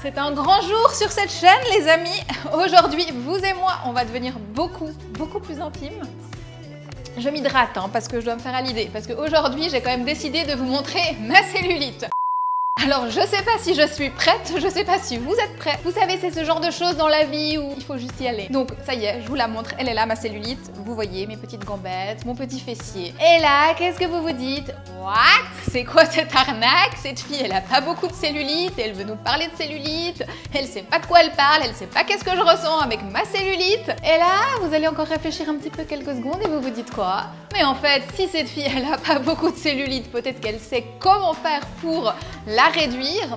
C'est un grand jour sur cette chaîne, les amis. Aujourd'hui, vous et moi, on va devenir beaucoup plus intimes. Je m'hydrate parce que je dois me faire à l'idée. Parce qu'aujourd'hui, j'ai quand même décidé de vous montrer ma cellulite. Alors, je sais pas si je suis prête, je sais pas si vous êtes prêts. Vous savez, c'est ce genre de choses dans la vie où il faut juste y aller. Donc, ça y est, je vous la montre. Elle est là, ma cellulite. Vous voyez mes petites gambettes, mon petit fessier. Et là, qu'est-ce que vous vous dites? What? C'est quoi cette arnaque? Cette fille, elle a pas beaucoup de cellulite, elle veut nous parler de cellulite. Elle sait pas de quoi elle parle, elle sait pas qu'est-ce que je ressens avec ma cellulite. Et là, vous allez encore réfléchir un petit peu quelques secondes et vous vous dites quoi? Mais en fait, si cette fille, elle a pas beaucoup de cellulite, peut-être qu'elle sait comment faire pour la réduire.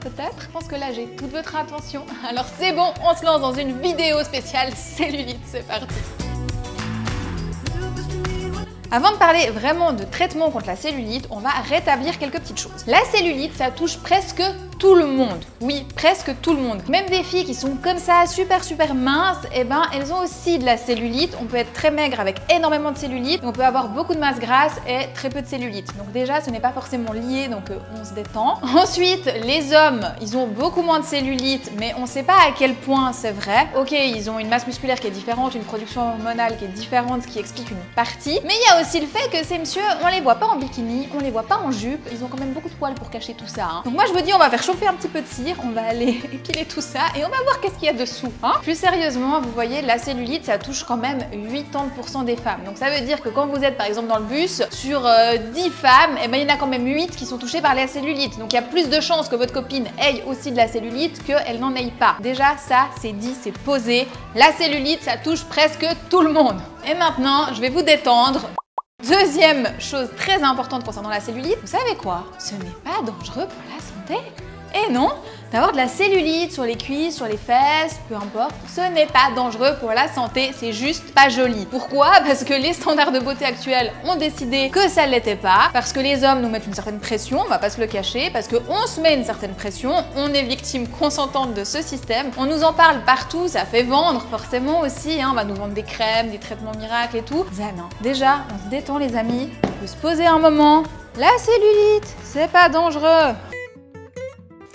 Peut-être. Je pense que là, j'ai toute votre attention. Alors c'est bon, on se lance dans une vidéo spéciale cellulite. C'est parti. Avant de parler vraiment de traitement contre la cellulite, on va rétablir quelques petites choses. La cellulite, ça touche presque tout le monde. Oui, presque tout le monde. Même des filles qui sont comme ça, super minces, eh ben, elles ont aussi de la cellulite. On peut être très maigre avec énormément de cellulite. On peut avoir beaucoup de masse grasse et très peu de cellulite. Donc déjà, ce n'est pas forcément lié, donc on se détend. Ensuite, les hommes, ils ont beaucoup moins de cellulite, mais on ne sait pas à quel point c'est vrai. Ok, ils ont une masse musculaire qui est différente, une production hormonale qui est différente, ce qui explique une partie. Mais il y a aussi le fait que ces messieurs, on les voit pas en bikini, on les voit pas en jupe. Ils ont quand même beaucoup de poils pour cacher tout ça. Donc moi, je vous dis, on va faire chauffer un petit peu de cire, on va aller épiler tout ça et on va voir qu'est-ce qu'il y a dessous. Plus sérieusement, vous voyez, la cellulite, ça touche quand même 80% des femmes. Donc ça veut dire que quand vous êtes par exemple dans le bus, sur 10 femmes, eh ben, il y en a quand même 8 qui sont touchées par la cellulite. Donc il y a plus de chances que votre copine ait aussi de la cellulite qu'elle n'en ait pas. Déjà, ça, c'est dit, c'est posé. La cellulite, ça touche presque tout le monde. Et maintenant, je vais vous détendre. Deuxième chose très importante concernant la cellulite, vous savez quoi? Ce n'est pas dangereux pour la santé. Et non, d'avoir de la cellulite sur les cuisses, sur les fesses, peu importe, ce n'est pas dangereux pour la santé, c'est juste pas joli. Pourquoi? Parce que les standards de beauté actuels ont décidé que ça ne l'était pas, parce que les hommes nous mettent une certaine pression, on va pas se le cacher, parce qu'on se met une certaine pression, on est victime consentante de ce système, on nous en parle partout, ça fait vendre forcément aussi, on va nous vendre des crèmes, des traitements miracles et tout. Ça non, déjà, on se détend les amis, on peut se poser un moment. La cellulite, c'est pas dangereux.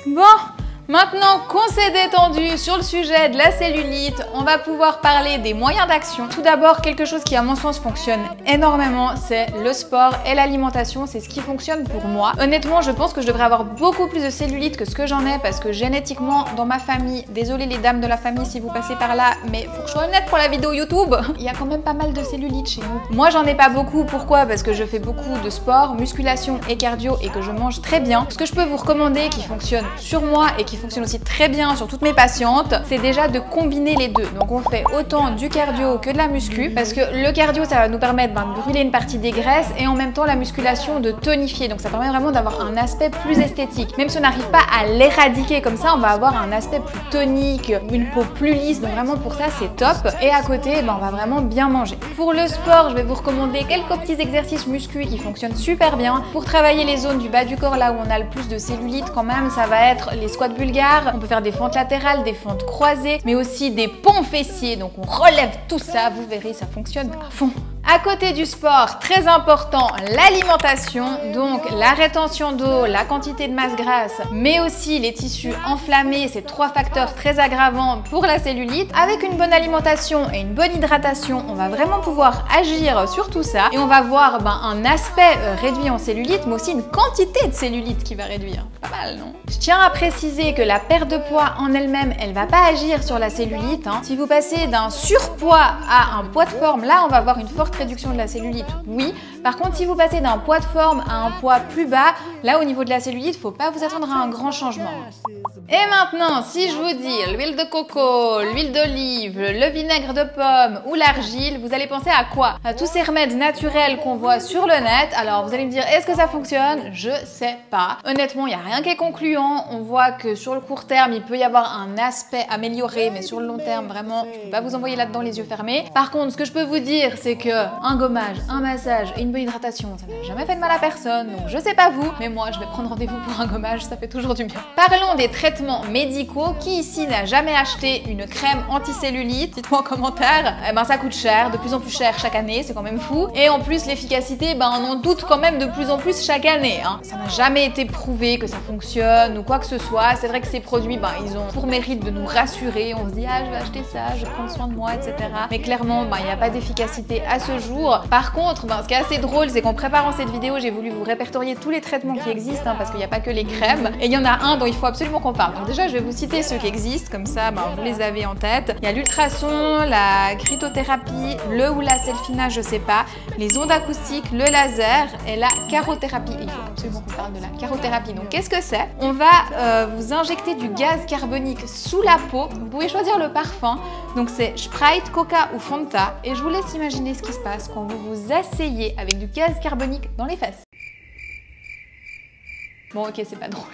Bon, maintenant qu'on s'est détendu sur le sujet de la cellulite, on va pouvoir parler des moyens d'action. Tout d'abord, quelque chose qui à mon sens fonctionne énormément, c'est le sport et l'alimentation, c'est ce qui fonctionne pour moi. Honnêtement, je pense que je devrais avoir beaucoup plus de cellulite que ce que j'en ai parce que génétiquement, dans ma famille, désolé les dames de la famille si vous passez par là, mais faut que je sois honnête pour la vidéo YouTube, il y a quand même pas mal de cellulite chez nous. Moi, j'en ai pas beaucoup, pourquoi? Parce que je fais beaucoup de sport, musculation et cardio et que je mange très bien. Ce que je peux vous recommander qui fonctionne sur moi et qui fonctionne aussi très bien sur toutes mes patientes, c'est déjà de combiner les deux. Donc on fait autant du cardio que de la muscu parce que le cardio ça va nous permettre de brûler une partie des graisses et en même temps la musculation de tonifier. Donc ça permet vraiment d'avoir un aspect plus esthétique. Même si on n'arrive pas à l'éradiquer comme ça, on va avoir un aspect plus tonique, une peau plus lisse. Donc vraiment pour ça c'est top. Et à côté, on va vraiment bien manger. Pour le sport, je vais vous recommander quelques petits exercices muscu qui fonctionnent super bien. Pour travailler les zones du bas du corps, là où on a le plus de cellulite quand même, ça va être les squats bulgares. On peut faire des fentes latérales, des fentes croisées, mais aussi des ponts fessiers. Donc on relève tout ça, vous verrez, ça fonctionne à fond. À côté du sport, très important, l'alimentation, donc la rétention d'eau, la quantité de masse grasse, mais aussi les tissus enflammés, ces trois facteurs très aggravants pour la cellulite. Avec une bonne alimentation et une bonne hydratation, on va vraiment pouvoir agir sur tout ça et on va voir un aspect réduit en cellulite, mais aussi une quantité de cellulite qui va réduire. Pas mal, non? Je tiens à préciser que la perte de poids en elle-même, elle va pas agir sur la cellulite. Si vous passez d'un surpoids à un poids de forme, là on va avoir une forte réduction de la cellulite, oui. Par contre, si vous passez d'un poids de forme à un poids plus bas, là au niveau de la cellulite, faut pas vous attendre à un grand changement. Et maintenant, si je vous dis l'huile de coco, l'huile d'olive, le vinaigre de pomme ou l'argile, vous allez penser à quoi? À tous ces remèdes naturels qu'on voit sur le net. Alors vous allez me dire, est-ce que ça fonctionne? Je sais pas. Honnêtement, il n'y a rien qui est concluant. On voit que sur le court terme, il peut y avoir un aspect amélioré, mais sur le long terme, vraiment, je peux pas vous envoyer là-dedans les yeux fermés. Par contre, ce que je peux vous dire, c'est que un gommage, un massage et une bonne hydratation, ça n'a jamais fait de mal à personne, donc je sais pas vous, mais moi je vais prendre rendez-vous pour un gommage, ça fait toujours du bien. Parlons des traitements médicaux. Qui ici n'a jamais acheté une crème anti-cellulite? Dites-moi en commentaire. Eh ben ça coûte cher, de plus en plus cher chaque année, c'est quand même fou. Et en plus l'efficacité, ben on en doute quand même de plus en plus chaque année. Hein. Ça n'a jamais été prouvé que ça fonctionne ou quoi que ce soit. C'est vrai que ces produits, ben ils ont pour mérite de nous rassurer. On se dit ah je vais acheter ça, je vais prendre soin de moi, etc. Mais clairement, ben il n'y a pas d'efficacité à ce jour. Par contre, ben, ce qui est assez drôle, c'est qu'en préparant cette vidéo, j'ai voulu vous répertorier tous les traitements qui existent, hein, parce qu'il n'y a pas que les crèmes. Et il y en a un dont il faut absolument qu'on parle. Donc déjà, je vais vous citer ceux qui existent, comme ça, ben, vous les avez en tête. Il y a l'ultrason, la cryothérapie, le ou la selfina, je sais pas, les ondes acoustiques, le laser et la carothérapie. Et il faut absolument qu'on parle de la carothérapie. Donc qu'est-ce que c'est? On va vous injecter du gaz carbonique sous la peau. Vous pouvez choisir le parfum. Donc c'est Sprite, Coca ou Fanta. Et je vous laisse imaginer ce qui se passe quand vous vous asseyez avec du gaz carbonique dans les fesses. Bon ok, c'est pas drôle.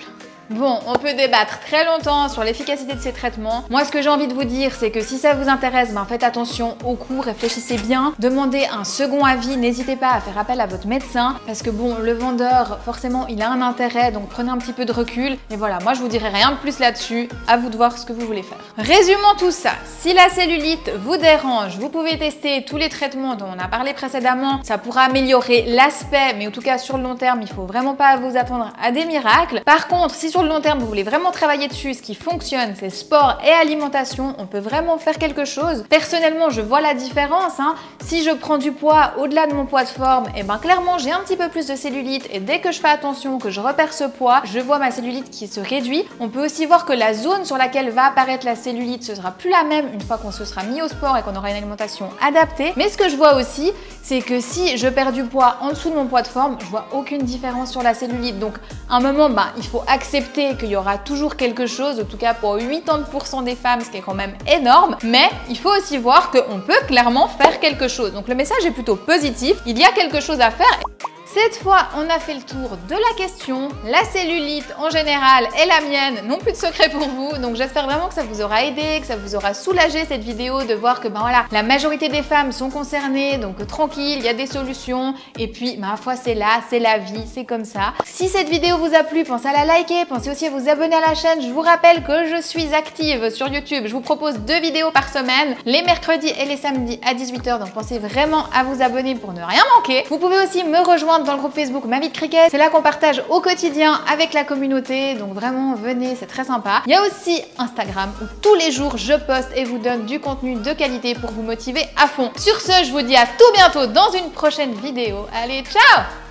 Bon, on peut débattre très longtemps sur l'efficacité de ces traitements. Moi, ce que j'ai envie de vous dire, c'est que si ça vous intéresse, ben faites attention au coût, réfléchissez bien, demandez un second avis, n'hésitez pas à faire appel à votre médecin, parce que bon, le vendeur, forcément, il a un intérêt, donc prenez un petit peu de recul. Et voilà, moi, je vous dirai rien de plus là-dessus, à vous de voir ce que vous voulez faire. Résumons tout ça. Si la cellulite vous dérange, vous pouvez tester tous les traitements dont on a parlé précédemment. Ça pourra améliorer l'aspect, mais en tout cas, sur le long terme, il faut vraiment pas vous attendre à des miracles. Par contre, si sur le long terme, vous voulez vraiment travailler dessus, ce qui fonctionne, c'est sport et alimentation, on peut vraiment faire quelque chose. Personnellement, je vois la différence. Hein. Si je prends du poids au-delà de mon poids de forme, et ben clairement, j'ai un petit peu plus de cellulite et dès que je fais attention, que je repère ce poids, je vois ma cellulite qui se réduit. On peut aussi voir que la zone sur laquelle va apparaître la cellulite, ce sera plus la même une fois qu'on se sera mis au sport et qu'on aura une alimentation adaptée. Mais ce que je vois aussi, c'est que si je perds du poids en dessous de mon poids de forme, je vois aucune différence sur la cellulite. Donc, à un moment, ben, il faut accepter qu'il y aura toujours quelque chose, en tout cas pour 80% des femmes, ce qui est quand même énorme, mais il faut aussi voir qu'on peut clairement faire quelque chose. Donc le message est plutôt positif, il y a quelque chose à faire. Cette fois, on a fait le tour de la question. La cellulite, en général, et la mienne, n'ont plus de secret pour vous. Donc j'espère vraiment que ça vous aura aidé, que ça vous aura soulagé cette vidéo, de voir que ben voilà, la majorité des femmes sont concernées, donc tranquille, il y a des solutions. Et puis, ma foi, c'est là, c'est la vie, c'est comme ça. Si cette vidéo vous a plu, pensez à la liker, pensez aussi à vous abonner à la chaîne. Je vous rappelle que je suis active sur YouTube. Je vous propose 2 vidéos par semaine, les mercredis et les samedis à 18 h. Donc pensez vraiment à vous abonner pour ne rien manquer. Vous pouvez aussi me rejoindre dans le groupe Facebook Ma Vie de Cricket. C'est là qu'on partage au quotidien avec la communauté. Donc vraiment, venez, c'est très sympa. Il y a aussi Instagram où tous les jours je poste et vous donne du contenu de qualité pour vous motiver à fond. Sur ce, je vous dis à tout bientôt dans une prochaine vidéo. Allez, ciao!